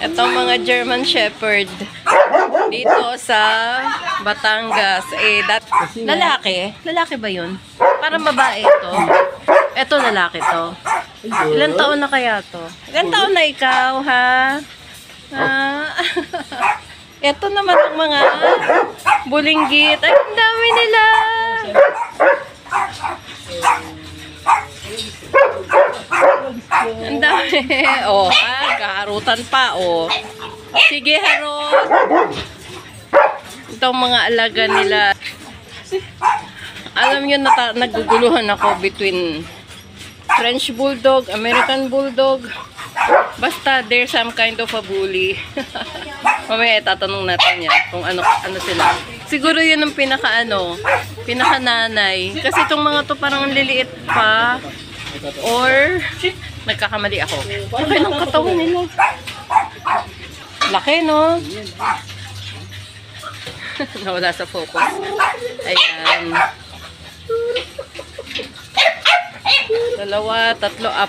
Ito mga German Shepherd. Dito sa Batangas. Lalaki? Lalaki ba yun? Parang babae ito. Ito lalaki to. Ilan taon na kaya to? Ilan taon na ikaw, ha? Ito naman ang mga bulinggit. Ay, ang dami nila. Ang dami. Oh, kaharutan pa, oh. Sige, harot. Itong mga alaga nila. Alam nyo, naguguluhan ako between French Bulldog, American Bulldog. Basta, there's some kind of a bully. Mamaya, tatanong natin yan kung ano sila. Siguro yun ang pinaka-nanay. Kasi itong mga to parang liliit pa. Or, nagkakamali ako. Laki ng katawan nila. Laki, no? Nawala sa focus. Ayan. 2, 3, 4, 5, 6.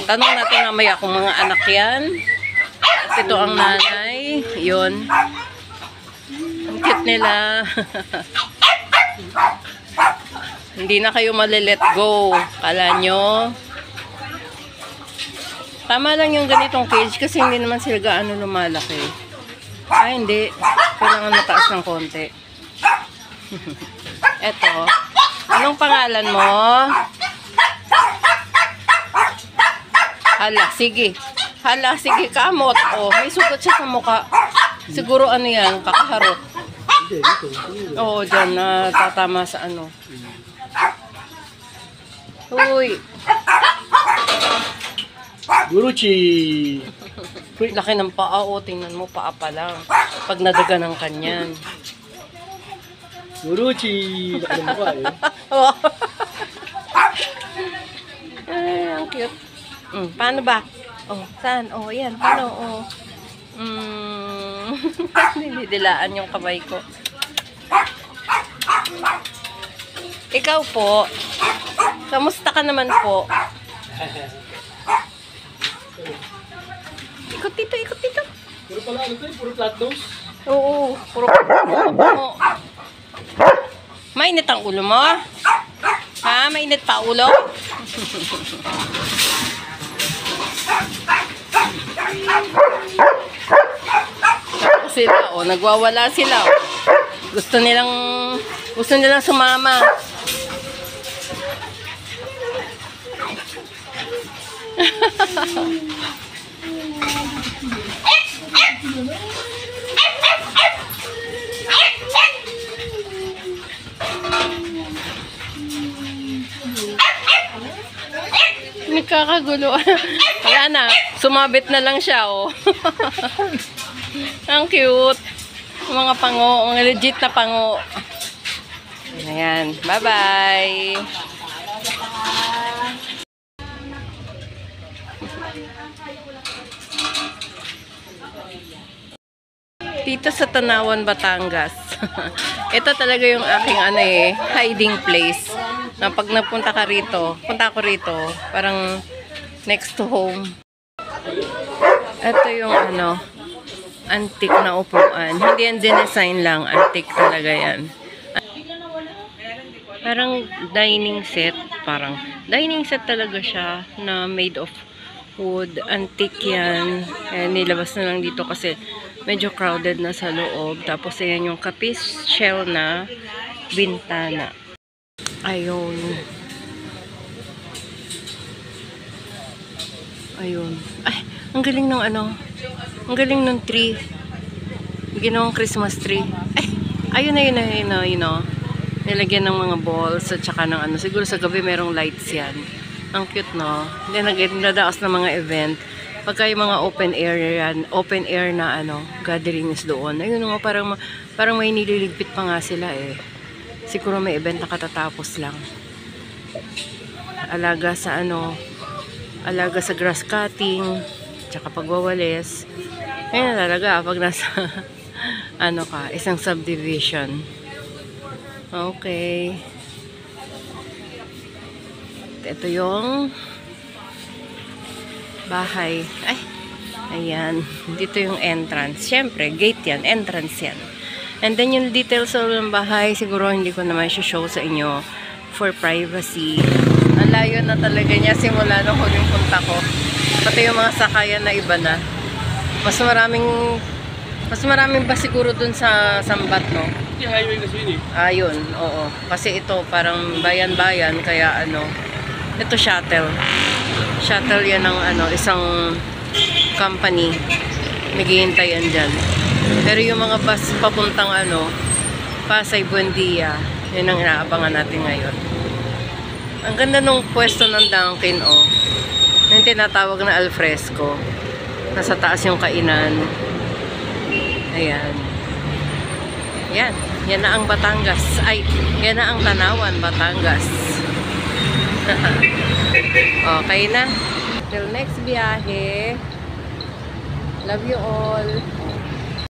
Tanong natin mamaya kung mga anak yan. At ito ang nanay. Yun. Ang cute nila. Hindi na kayo malilet go. Kala nyo. Tama lang yung ganitong cage kasi hindi naman sila gaano lumalaki. Ay, hindi. Kailangan mataas ng konti. Eto. Anong pangalan mo? Hala, sige. Hala, sige, kamot. Oh, may sugat siya sa mukha. Siguro ano yan, kakaharot. Oo, dyan, tatama sa ano. Uy. Guruchi! Laki ng paa, oh. Tingnan mo, paa pa lang. Pag nadaga ng kanyan. Guruchi! Laki ng mukha eh. Ay, ang cute. Paano ba? Oh, saan? Oh, yan. Paano? Oh. Nilidilaan yung kamay ko. Ikaw po. Kamusta ka naman po? Ikot dito, ikot dito. Puro pala ano to? Puro flat nose? Oo, puro. Mainit ang ulo mo? Ha? Mainit pa ulo? Sila, oh, nagwawala sila. Oh. Gusto nilang sumama. Nagkakagulo. Wala na. Sumabit na lang siya, oh. Ang cute. Mga pango. Mga legit na pango. Ayan. Bye-bye. Dito sa Tanawan, Batangas. Ito talaga yung aking hiding place. Na pag napunta ka rito, punta ako rito, parang next to home. Ito yung antique na upuan. Hindi yan dinesign lang, antique talaga yan. Parang dining set, dining set talaga siya na made of wood. Antique yan. Ayan, nilabas na lang dito kasi medyo crowded na sa loob. Tapos ayan yung kapis shell na bintana. Ayun. Ayun. Ay, ang galing ng ang galing ng tree. Ginawang Christmas tree. Ay, ayun na. Nilagyan ng mga balls at saka ng siguro sa gabi merong lights yan. Ang cute, no? Then nagdadaos ng mga event. Pagka yung mga open air yan, open air na gatherings doon. Ayun nga, parang may nililigpit pa nga sila eh. Siguro may event na katatapos lang. Alaga sa grass cutting, tsaka pagwawalis. Ayun na talaga pag nasa isang subdivision. Okay. Ito yung bahay. Ay, ayan. Dito yung entrance. Siyempre, gate yan. Entrance yan. And then yung details ng bahay, siguro hindi ko naman show sa inyo for privacy. Ang layo na talaga niya simula nung huling punta ko. Pati yung mga sakayan na iba na. Mas maraming ba siguro dun sa Sambat, no? Yung highway kasi yun eh. Ayun, oo. Kasi ito parang bayan-bayan, kaya ito shuttle. Shuttle yan ng isang company. Naghihintay yan dyan. Pero yung mga bus papuntang Pasay, Buendia, yun ang inaabangan natin ngayon. Ang ganda nung pwesto ng Dunkin, oh. Yung tinatawag na alfresco. Nasa taas yung kainan. Ayan. Yan. Yan na ang Batangas. Ay, yan na ang Tanawan, Batangas. Okay na. Till next biyahe. Love you all.